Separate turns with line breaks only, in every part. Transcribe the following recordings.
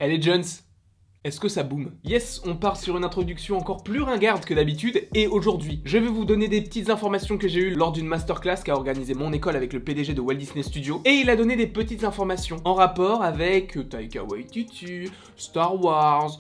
Allez Jones, est-ce que ça boom? Yes, on part sur une introduction encore plus ringarde que d'habitude, et aujourd'hui, je vais vous donner des petites informations que j'ai eues lors d'une masterclass qu'a organisé mon école avec le PDG de Walt Disney Studios, et il a donné des petites informations en rapport avec Taika Waititi, Star Wars,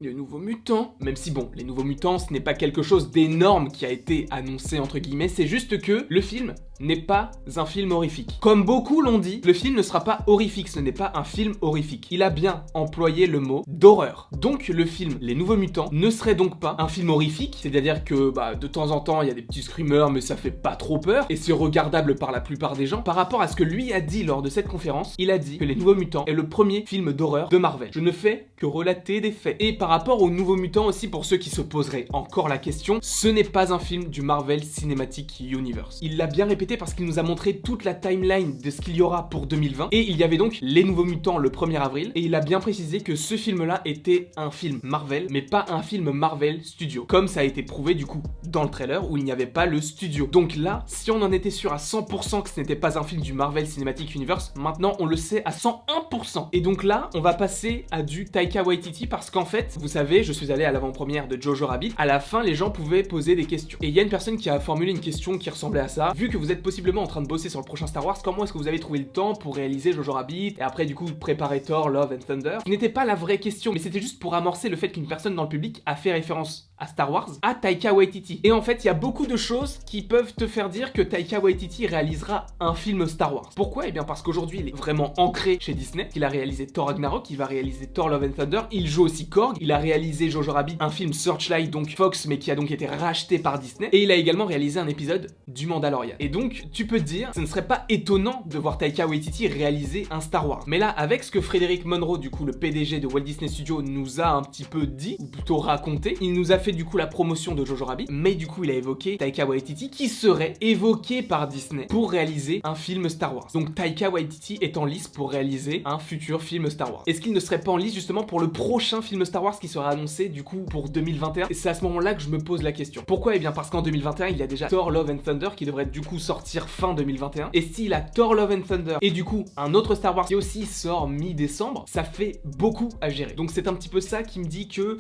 les Nouveaux Mutants, même si bon, les Nouveaux Mutants ce n'est pas quelque chose d'énorme qui a été annoncé entre guillemets, c'est juste que le film n'est pas un film horrifique. Comme beaucoup l'ont dit, le film ne sera pas horrifique, ce n'est pas un film horrifique. Il a bien employé le mot d'horreur. Donc le film Les Nouveaux Mutants ne serait donc pas un film horrifique, c'est-à-dire que de temps en temps il y a des petits screamers mais ça fait pas trop peur, et c'est regardable par la plupart des gens. Par rapport à ce que lui a dit lors de cette conférence, il a dit que Les Nouveaux Mutants est le premier film d'horreur de Marvel. Je ne fais que relater des faits. Et par rapport aux Nouveaux Mutants aussi, pour ceux qui se poseraient encore la question, ce n'est pas un film du Marvel Cinematic Universe. Il l'a bien répété parce qu'il nous a montré toute la timeline de ce qu'il y aura pour 2020, et il y avait donc Les Nouveaux Mutants le 1er avril, et il a bien précisé que ce film-là était un film Marvel, mais pas un film Marvel Studio, comme ça a été prouvé du coup dans le trailer où il n'y avait pas le studio. Donc là, si on en était sûr à 100% que ce n'était pas un film du Marvel Cinematic Universe, maintenant on le sait à 101%. Et donc là, on va passer à du Taika Waititi parce qu'en fait, vous savez, je suis allé à l'avant-première de Jojo Rabbit, à la fin les gens pouvaient poser des questions. Et il y a une personne qui a formulé une question qui ressemblait à ça: vu que vous êtes possiblement en train de bosser sur le prochain Star Wars, comment est-ce que vous avez trouvé le temps pour réaliser Jojo Rabbit et après du coup préparer Thor, Love and Thunder? Ce n'était pas la vraie question, mais c'était juste pour amorcer le fait qu'une personne dans le public a fait référence à Star Wars, à Taika Waititi. Et en fait, il y a beaucoup de choses qui peuvent te faire dire que Taika Waititi réalisera un film Star Wars. Pourquoi? Eh bien parce qu'aujourd'hui, il est vraiment ancré chez Disney. Il a réalisé Thor Ragnarok, il va réaliser Thor Love and Thunder, il joue aussi Korg, il a réalisé Jojo Rabbit, un film Searchlight, donc Fox, mais qui a donc été racheté par Disney, et il a également réalisé un épisode du Mandalorian. Et donc, tu peux te dire, ce ne serait pas étonnant de voir Taika Waititi réaliser un Star Wars. Mais là, avec ce que Frédéric Monroe, du coup le PDG de Walt Disney Studios, nous a un petit peu dit, ou plutôt raconté, il nous a fait du coup la promotion de Jojo Rabbit, mais du coup il a évoqué Taika Waititi qui serait évoqué par Disney pour réaliser un film Star Wars. Donc Taika Waititi est en lice pour réaliser un futur film Star Wars. Est-ce qu'il ne serait pas en lice justement pour le prochain film Star Wars qui sera annoncé du coup pour 2021? Et c'est à ce moment-là que je me pose la question. Pourquoi? Eh bien parce qu'en 2021 il y a déjà Thor Love and Thunder qui devrait du coup sortir fin 2021, et s'il a Thor Love and Thunder et du coup un autre Star Wars qui aussi sort mi-décembre, ça fait beaucoup à gérer. Donc c'est un petit peu ça qui me dit que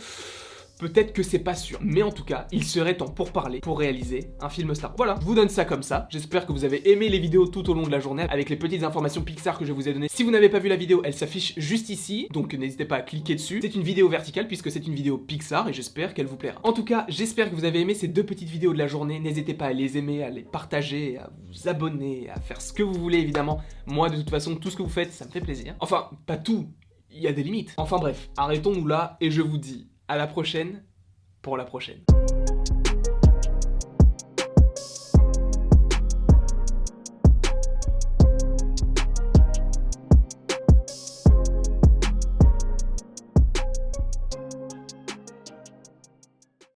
peut-être que c'est pas sûr, mais en tout cas, il serait temps pour parler, pour réaliser un film Star Wars. Voilà, je vous donne ça comme ça. J'espère que vous avez aimé les vidéos tout au long de la journée avec les petites informations Pixar que je vous ai données. Si vous n'avez pas vu la vidéo, elle s'affiche juste ici, donc n'hésitez pas à cliquer dessus. C'est une vidéo verticale puisque c'est une vidéo Pixar et j'espère qu'elle vous plaira. En tout cas, j'espère que vous avez aimé ces deux petites vidéos de la journée. N'hésitez pas à les aimer, à les partager, à vous abonner, à faire ce que vous voulez évidemment. Moi, de toute façon, tout ce que vous faites, ça me fait plaisir. Enfin, pas tout, il y a des limites. Enfin bref, arrêtons-nous là et je vous dis à la prochaine pour la prochaine.